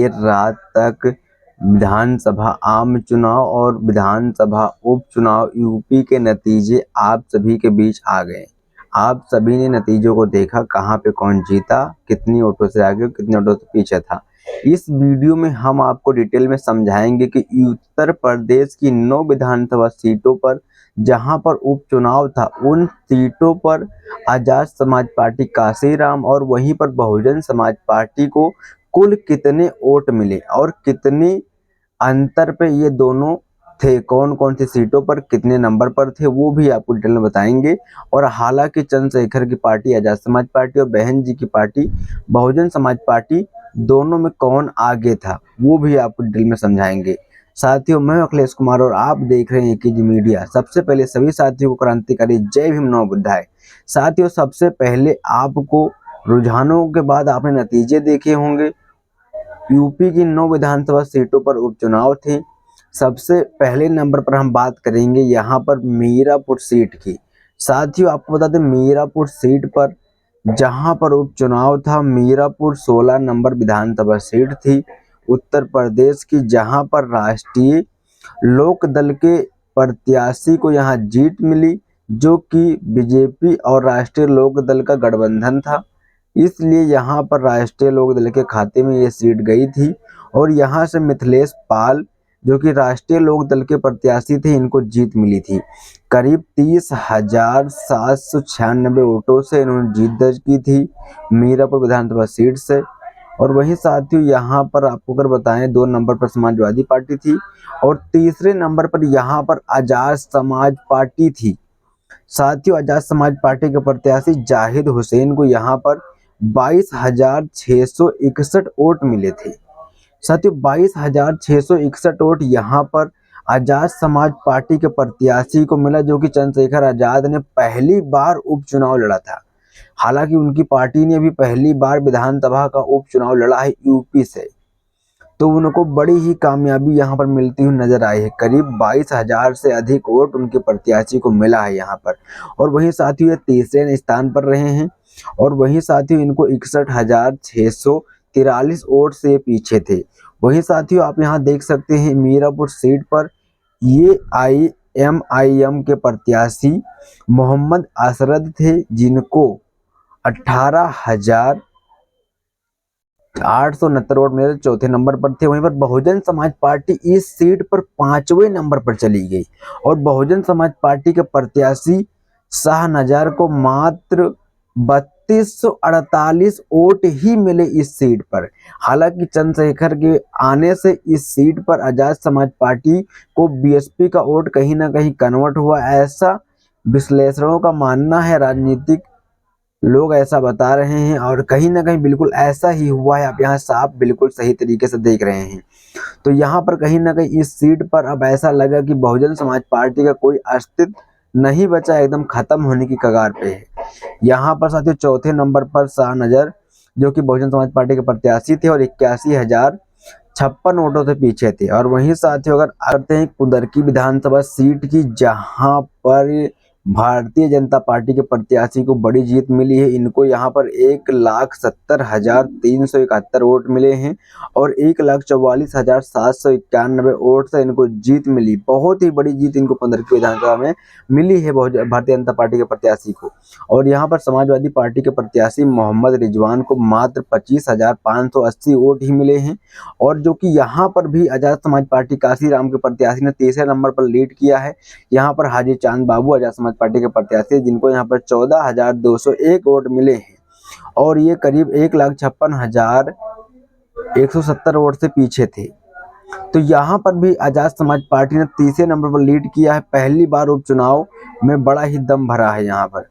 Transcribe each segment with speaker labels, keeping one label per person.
Speaker 1: देर रात तक विधानसभा आम चुनाव और विधानसभा उपचुनाव यूपी के नतीजे आप सभी के बीच आ गए। आप सभी ने नतीजों को देखा, कहां पे कौन जीता, कितनी वोटों से आगे, कितने वोटों से पीछे था। इस वीडियो में हम आपको डिटेल में समझाएंगे कि उत्तर प्रदेश की 9 विधानसभा सीटों पर जहां पर उपचुनाव था, उन सीटों पर आजाद समाज पार्टी काशीराम और वहीं पर बहुजन समाज पार्टी को कुल कितने वोट मिले और कितने अंतर पे ये दोनों थे, कौन कौन सी सीटों पर कितने नंबर पर थे, वो भी आपको डिटेल में बताएंगे। और हालांकि चंद्रशेखर की पार्टी आजाद समाज पार्टी और बहन जी की पार्टी बहुजन समाज पार्टी दोनों में कौन आगे था, वो भी आपको डिटेल में समझाएंगे। साथियों, मैं अखिलेश कुमार और आप देख रहे हैं एकेजी मीडिया। सबसे पहले सभी साथियों को क्रांतिकारी जय भीम नमो बुद्धाय। साथियों, सबसे पहले आपको रुझानों के बाद आपने नतीजे देखे होंगे। यूपी की 9 विधानसभा सीटों पर उपचुनाव थे। सबसे पहले नंबर पर हम बात करेंगे यहाँ पर मीरापुर सीट की। साथियों, आपको बता दें मीरापुर सीट पर जहां पर उपचुनाव था, मीरापुर 16 नंबर विधानसभा सीट थी उत्तर प्रदेश की, जहां पर राष्ट्रीय लोक दल के प्रत्याशी को यहां जीत मिली, जो कि बीजेपी और राष्ट्रीय लोक दल का गठबंधन था। इसलिए यहां पर राष्ट्रीय लोक दल के खाते में ये सीट गई थी और यहां से मिथिलेश पाल, जो कि राष्ट्रीय लोक दल के प्रत्याशी थे, इनको जीत मिली थी। करीब 30,796 वोटों से इन्होंने जीत दर्ज की थी मीरापुर विधानसभा सीट से। और वहीं साथियों, यहाँ पर आपको अगर बताएं, 2 नंबर पर समाजवादी पार्टी थी और तीसरे नंबर पर यहाँ पर आजाद समाज पार्टी थी। साथियों, आजाद समाज पार्टी के प्रत्याशी जाहिद हुसैन को यहाँ पर 22,661 वोट मिले थे। साथियों, 22,661 वोट यहाँ पर आजाद समाज पार्टी के प्रत्याशी को मिला, जो कि चंद्रशेखर आजाद ने पहली बार उपचुनाव लड़ा था। हालांकि उनकी पार्टी ने भी पहली बार विधानसभा का उपचुनाव लड़ा है यूपी से, तो उनको बड़ी ही कामयाबी यहाँ पर मिलती हुई नजर आई है। करीब 22,000 से अधिक वोट उनके प्रत्याशी को मिला है यहाँ पर। और वहीं साथियों, ये तीसरे स्थान पर रहे हैं और वहीं साथियों इनको 61,643 वोट से पीछे थे। वहीं साथियों, आप यहाँ देख सकते हैं मीरापुर सीट पर ये IMIM के प्रत्याशी मोहम्मद असरद थे, जिनको 18,869 वोट मिले, चौथे नंबर पर थे। वहीं पर बहुजन समाज पार्टी इस सीट पर 5वें नंबर पर चली गई और बहुजन समाज पार्टी के प्रत्याशी शाहनजर को मात्र 3248 वोट ही मिले इस सीट पर। हालांकि चंद्रशेखर के आने से इस सीट पर आजाद समाज पार्टी को बीएसपी का वोट कहीं ना कहीं कन्वर्ट हुआ, ऐसा विश्लेषणों का मानना है। राजनीतिक लोग ऐसा बता रहे हैं और कहीं ना कहीं बिल्कुल ऐसा ही हुआ है। आप यहाँ साफ बिल्कुल सही तरीके से देख रहे हैं। तो यहाँ पर कहीं ना कहीं इस सीट पर अब ऐसा लगा कि बहुजन समाज पार्टी का कोई अस्तित्व नहीं बचा, एकदम खत्म होने की कगार पे है। यहाँ पर साथियों चौथे नंबर पर शाहनजर, जो कि बहुजन समाज पार्टी के प्रत्याशी थे और 81,056 वोटों से पीछे थे। और वहीं साथियों अगर आते हैं कुंदरकी विधानसभा सीट की, जहां पर भारतीय जनता पार्टी के प्रत्याशी को बड़ी जीत मिली है। इनको यहाँ पर 1,70,371 वोट मिले हैं और 1,44,791 वोट से इनको जीत मिली। बहुत ही बड़ी जीत इनको 15वीं विधानसभा में मिली है भारतीय जनता पार्टी के प्रत्याशी को। और यहाँ पर समाजवादी पार्टी के प्रत्याशी मोहम्मद रिजवान को मात्र 25,580 वोट ही मिले हैं। और जो कि यहाँ पर भी आजाद समाज पार्टी काशीराम के प्रत्याशी ने तीसरे नंबर पर लीड किया है। यहाँ पर हाजी चांद बाबू आजाद समाज पार्टी के प्रत्याशी, जिनको यहाँ पर 14,201 वोट मिले हैं और ये करीब 1,56,170 वोट से पीछे थे। तो यहाँ पर भी आजाद समाज पार्टी ने तीसरे नंबर पर लीड किया है। पहली बार उपचुनाव में बड़ा ही दम भरा है यहाँ पर।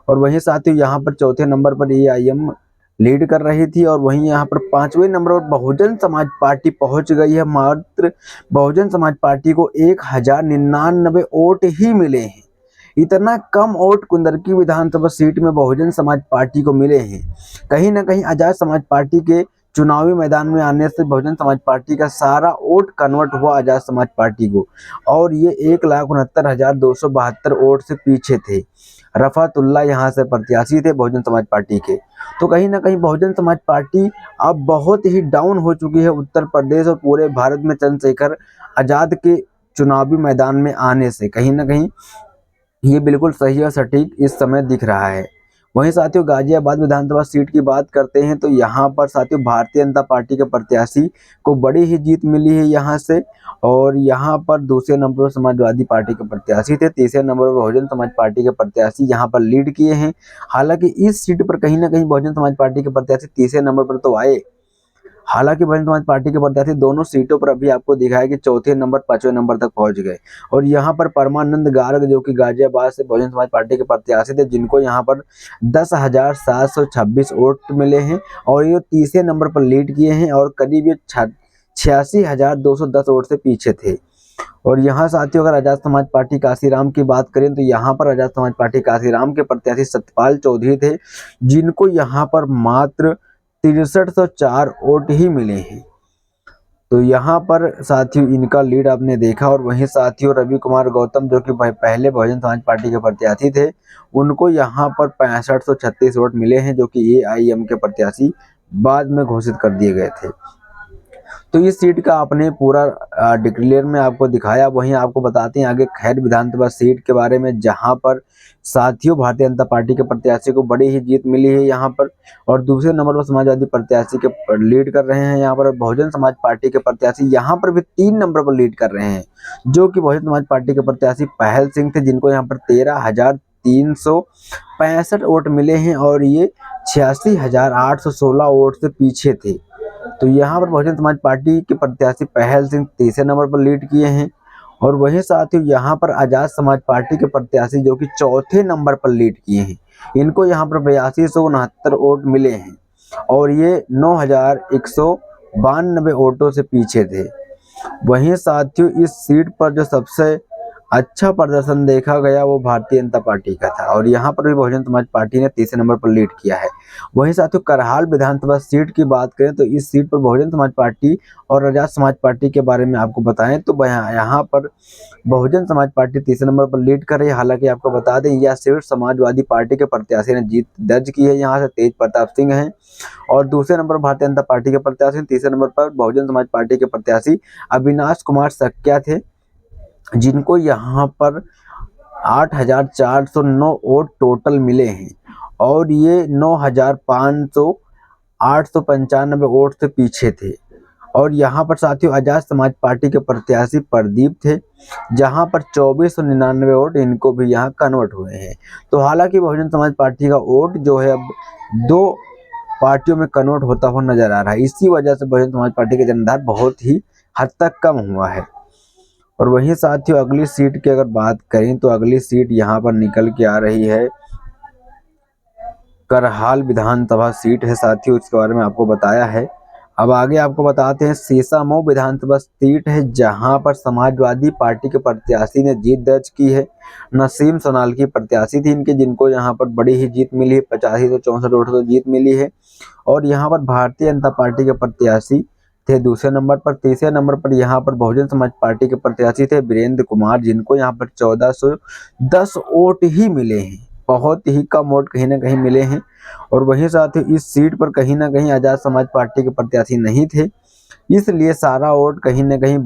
Speaker 1: और वहीं साथियों यहाँ पर चौथे नंबर पर AIM लीड कर रही थी और वहीं यहाँ पर 5वें नंबर पर बहुजन समाज पार्टी पहुंच गई है। मात्र बहुजन समाज पार्टी को 1,099 वोट ही मिले हैं। इतना कम वोट कुंदरकी विधानसभा सीट में बहुजन समाज पार्टी को मिले हैं। कहीं ना कहीं आजाद समाज पार्टी के चुनावी मैदान में आने से बहुजन समाज पार्टी का सारा वोट कन्वर्ट हुआ आजाद समाज पार्टी को और ये 1,69,272 वोट से पीछे थे। रफातुल्ला यहाँ से प्रत्याशी थे बहुजन समाज पार्टी के। तो कहीं ना कहीं बहुजन समाज पार्टी अब बहुत ही डाउन हो चुकी है उत्तर प्रदेश और पूरे भारत में चंद्रशेखर आजाद के चुनावी मैदान में आने से। कहीं ना कहीं ये बिल्कुल सही और सटीक इस समय दिख रहा है। वहीं साथियों गाजियाबाद विधानसभा सीट की बात करते हैं तो यहाँ पर साथियों भारतीय जनता पार्टी के प्रत्याशी को बड़ी ही जीत मिली है यहाँ से। और यहाँ पर दूसरे नंबर पर समाजवादी पार्टी के प्रत्याशी थे, तीसरे नंबर पर बहुजन समाज पार्टी के प्रत्याशी यहाँ पर लीड किए हैं। हालांकि इस सीट पर कहीं ना कहीं बहुजन समाज पार्टी के प्रत्याशी तीसरे नंबर पर तो आए, हालांकि बहुजन समाज पार्टी के प्रत्याशी दोनों सीटों पर अभी आपको दिखाया कि चौथे नंबर पांचवें नंबर तक पहुंच गए। और यहाँ पर परमानंद गार्ग जो कि गाजियाबाद से बहुजन समाज पार्टी के प्रत्याशी थे, जिनको यहाँ पर 10,726 वोट मिले हैं और ये तीसरे नंबर पर लीड किए हैं और करीब ये 86,210 वोट से पीछे थे। और यहाँ साथियों अगर आजाद समाज पार्टी काशीराम की बात करें तो यहाँ पर आजाद समाज पार्टी काशीराम के प्रत्याशी सतपाल चौधरी थे, जिनको यहाँ पर मात्र 6304 वोट ही मिले हैं। तो यहाँ पर साथियों इनका लीड आपने देखा। और वहीं साथियों रवि कुमार गौतम जो कि पहले बहुजन समाज पार्टी के प्रत्याशी थे, उनको यहाँ पर 6536 वोट मिले हैं, जो कि AIM के प्रत्याशी बाद में घोषित कर दिए गए थे। तो इस सीट का आपने पूरा डिक्लेयर में आपको दिखाया। वहीं आपको बताते हैं आगे खैर विधानसभा सीट के बारे में, जहां पर साथियों भारतीय जनता पार्टी के प्रत्याशी को बड़ी ही जीत मिली है यहाँ पर। और दूसरे नंबर पर समाजवादी प्रत्याशी के लीड कर रहे हैं यहाँ पर। बहुजन समाज पार्टी के प्रत्याशी यहाँ पर भी 3 नंबर पर लीड कर रहे हैं, जो कि बहुजन समाज पार्टी के प्रत्याशी पहल सिंह थे, जिनको यहाँ पर 13,365 वोट मिले हैं और ये 86,816 वोट से पीछे थे। तो यहाँ पर बहुजन समाज पार्टी के प्रत्याशी पहल सिंह तीसरे नंबर पर लीड किए हैं। और वहीं साथियों यहाँ पर आजाद समाज पार्टी के प्रत्याशी जो कि चौथे नंबर पर लीड किए हैं, इनको यहाँ पर 8269 वोट मिले हैं और ये 9,192 वोटों से पीछे थे। वहीं साथियों इस सीट पर जो सबसे अच्छा प्रदर्शन देखा गया वो भारतीय जनता पार्टी का था और यहाँ पर भी बहुजन समाज पार्टी ने तीसरे नंबर पर लीड किया है। वहीं साथियों करहाल विधानसभा सीट की बात करें तो इस सीट पर बहुजन समाज पार्टी और आजाद समाज पार्टी के बारे में आपको बताएं तो यहाँ पर बहुजन समाज पार्टी तीसरे नंबर पर लीड कर रही है। हालांकि आपको बता दें यह सीट समाजवादी पार्टी के प्रत्याशी ने जीत दर्ज की है, यहाँ से तेज प्रताप सिंह हैं। और दूसरे नंबर पर भारतीय जनता पार्टी के प्रत्याशी, तीसरे नंबर पर बहुजन समाज पार्टी के प्रत्याशी अविनाश कुमार सक्या थे, जिनको यहाँ पर 8,409 वोट टोटल मिले हैं और ये 9,895 वोट से पीछे थे। और यहाँ पर साथियों आजाद समाज पार्टी के प्रत्याशी प्रदीप थे, जहाँ पर 2,499 वोट इनको भी यहाँ कन्वर्ट हुए हैं। तो हालांकि बहुजन समाज पार्टी का वोट जो है अब 2 पार्टियों में कन्वर्ट होता हुआ नजर आ रहा है। इसी वजह से बहुजन समाज पार्टी का जनाधार बहुत ही हद तक कम हुआ है। और वहीं साथियों अगली सीट की अगर बात करें तो अगली सीट यहाँ पर निकल के आ रही है करहाल विधानसभा सीट है साथियों, इसके बारे में आपको बताया है। अब आगे आपको बताते हैं शीशामऊ विधानसभा सीट है, जहां पर समाजवादी पार्टी के प्रत्याशी ने जीत दर्ज की है। नसीम सोनाल की प्रत्याशी थी इनके, जिनको यहाँ पर बड़ी ही जीत मिली है, 8564 वोट से जीत मिली है। और यहाँ पर भारतीय जनता पार्टी के प्रत्याशी थे दूसरे नंबर पर। तीसरे नंबर पर यहाँ पर बहुजन समाज पार्टी के प्रत्याशी थे वीरेंद्र कुमार, जिनको यहाँ पर 1410 वोट ही मिले हैं, बहुत ही कम वोट कहीं ना कहीं मिले हैं। और वहीं साथ ही इस सीट पर कहीं ना कहीं आजाद समाज पार्टी के प्रत्याशी नहीं थे, इसलिए सारा वोट कहीं ना कहीं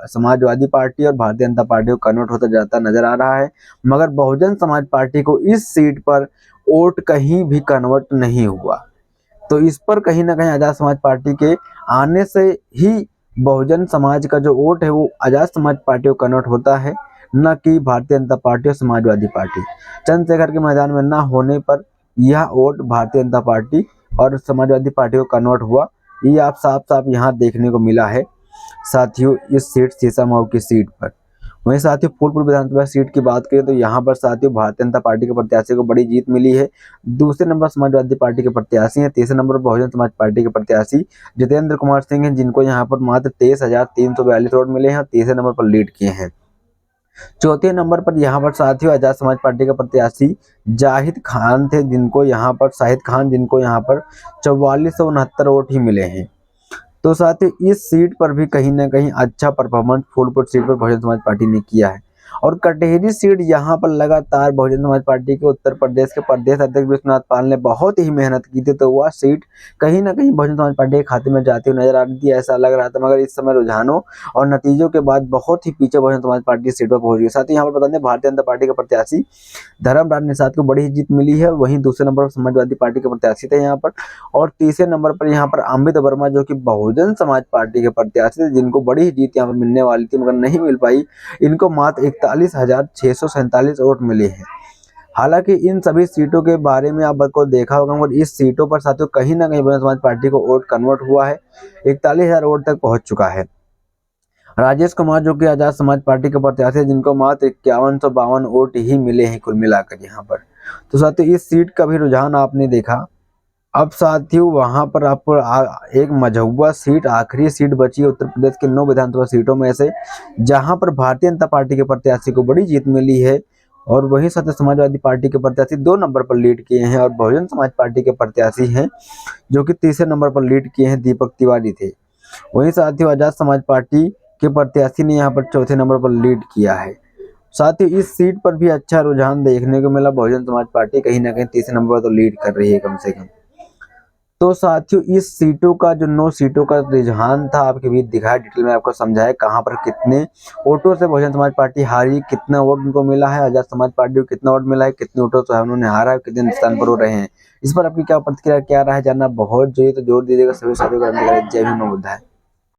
Speaker 1: समाजवादी पार्टी और भारतीय जनता पार्टी को कन्वर्ट होता जाता नजर आ रहा है। मगर बहुजन समाज पार्टी को इस सीट पर वोट कहीं भी कन्वर्ट नहीं हुआ। तो इस पर कहीं ना कहीं आजाद समाज पार्टी के आने से ही बहुजन समाज का जो वोट है वो आजाद समाज पार्टी को कन्वर्ट होता है, न कि भारतीय जनता पार्टी और समाजवादी पार्टी। चंद्रशेखर के मैदान में न होने पर यह वोट भारतीय जनता पार्टी और समाजवादी पार्टी को कन्वर्ट हुआ, ये आप साफ साफ यहाँ देखने को मिला है साथियों इस सीट शीशामऊ की सीट पर। वहीं साथियों फूलपुर विधानसभा सीट की बात करें तो यहाँ पर साथियों भारतीय जनता पार्टी के प्रत्याशी को बड़ी जीत मिली है। दूसरे नंबर समाजवादी पार्टी के प्रत्याशी हैं, तीसरे नंबर पर बहुजन समाज पार्टी के प्रत्याशी जितेंद्र कुमार सिंह हैं, जिनको यहाँ पर मात्र 23,342 वोट मिले हैं और तीसरे नंबर पर लीड किए हैं। चौथे नंबर पर यहाँ पर साथियों आजाद समाज पार्टी के प्रत्याशी जाहिद खान थे, जिनको यहाँ पर 4469 वोट ही मिले हैं। तो साथियों इस सीट पर भी कहीं ना कहीं अच्छा परफॉर्मेंस फूलपुर सीट पर बहुजन समाज पार्टी ने किया है। और कटेहरी सीट यहाँ पर लगातार बहुजन समाज पार्टी के उत्तर प्रदेश के प्रदेश अध्यक्ष विश्वनाथ पाल ने बहुत ही मेहनत की थी, तो वह सीट कहीं ना कहीं बहुजन समाज पार्टी के खाते में जाती हुई नजर आ रही थी, ऐसा लग रहा था। मगर इस समय रुझानों और नतीजों के बाद बहुत ही पीछे बहुजन समाज पार्टी सीट पर पहुंच गई। साथ ही यहाँ पर बता दें भारतीय जनता पार्टी के प्रत्याशी धर्मराज निषाद को बड़ी जीत मिली है। वहीं दूसरे नंबर पर समाजवादी पार्टी के प्रत्याशी थे यहाँ पर, और तीसरे नंबर पर यहाँ पर अमित वर्मा जो कि बहुजन समाज पार्टी के प्रत्याशी थे, जिनको बड़ी ही जीत यहाँ पर मिलने वाली थी मगर नहीं मिल पाई। इनको मात्र 41,647 वोट मिले हैं। हालांकि इन सभी सीटों के बारे में आपको देखा होगा, मगर इस सीटों पर साथियों कहीं ना कहीं बहुजन समाज पार्टी को वोट कन्वर्ट हुआ है, 41,000 वोट तक पहुंच चुका है। राजेश कुमार जो कि आजाद समाज पार्टी के प्रत्याशी, जिनको मात्र 5152 वोट ही मिले हैं कुल मिलाकर यहाँ पर। तो साथियों इस सीट का भी रुझान आपने देखा। अब साथियों वहां पर आपको एक मझौवा सीट, आखिरी सीट बची है उत्तर प्रदेश के 9 विधानसभा सीटों में से, जहां पर भारतीय जनता पार्टी के प्रत्याशी को बड़ी जीत मिली है। और वही साथ समाजवादी पार्टी के प्रत्याशी 2 नंबर पर लीड किए हैं, और बहुजन समाज पार्टी के प्रत्याशी हैं जो कि तीसरे नंबर पर लीड किए हैं, दीपक तिवारी थे। वहीं साथियों आजाद समाज पार्टी के प्रत्याशी ने यहाँ पर चौथे नंबर पर लीड किया है। साथ ही इस सीट पर भी अच्छा रुझान देखने को मिला, बहुजन समाज पार्टी कहीं ना कहीं तीसरे नंबर पर तो लीड कर रही है कम से कम। तो साथियों इस सीटों का जो 9 सीटों का रुझान था आपके बीच दिखाया, डिटेल में आपको समझाया कहां पर कितने वोटों से बहुजन समाज पार्टी हारी, कितना वोट उनको मिला है, आजाद समाज पार्टी को कितना वोट मिला है, कितने वोटों से उन्होंने हारा है, कितने स्थान पर वो रहे हैं। इस पर आपकी क्या प्रतिक्रिया, क्या राय जानना बहुत जरूरी, तो जोर दीजिएगा सभी साथियों को। जय भीम, नमो बुद्धाय।